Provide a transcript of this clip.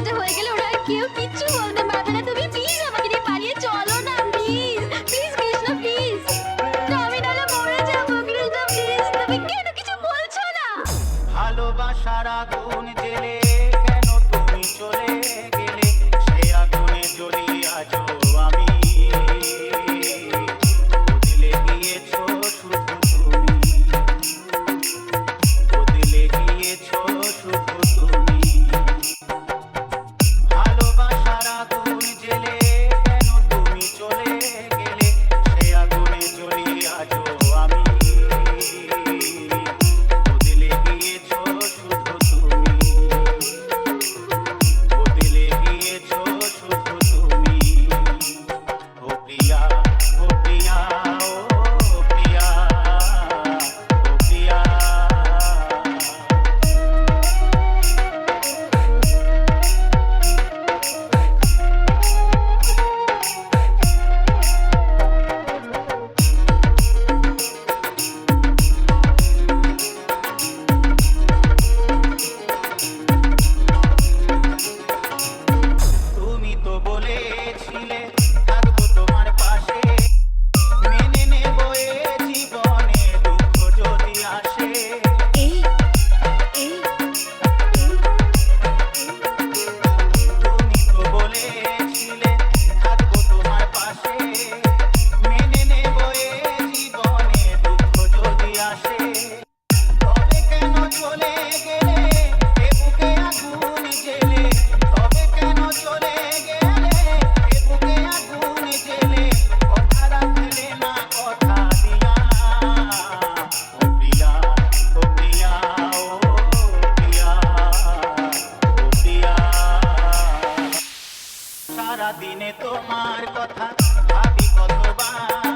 কাজটা হয়ে গেলে ওরা আর কেউ কিচ্ছু বলতে পারবে না। তুমি প্লিজ আমাকে নিয়ে পালিয়ে চলো না, প্লিজ প্লিজ কৃষ্ণ প্লিজ। আমি নাহলে মরে যাবো কৃষ্ণ প্লিজ। তুমি কেন কিছু বলছো না? ভালোবাসার আগুন জেলে কেন তুমি চলে গেলে, সে আগুনে জ্বলি আছো আমি। বদলে গিয়েছো শুধু তুমি, বদলে গিয়েছো শুধু তুমি। ভালোবাসার আগুন জেলে কেন তুমি চলে গেলে, সে আগুনে জ্বলি আছো আমি। বদলে গিয়েছো শুধু তুমি, বদলে গিয়েছো শুধু তুমি। ও প্রিয়া, ও প্রিয়া, ও প্রিয়া, ও প্রিয়া। তুমি তো বলেছিলে থাকবো তোমার পাশে, মেনে নেবো এ জীবনে দুঃখ যদি আসে। এই এই তুমি তো বলেছিলে থাকবো তোমার পাশে, মেনে নেবো এ জীবনে দুঃখ যদি আসে। তবে কেন চলে গেলে এ বুকে আগুন জেলে, তবে কেন চলে গেলে এ বুকে আগুন জেলে, কথা রাখলে না কথা দিয়া। ও প্রিয়া, ও প্রিয়া, ও প্রিয়া, ও প্রিয়া। সারাদিনে তোমার কথা ভাবি কতবার।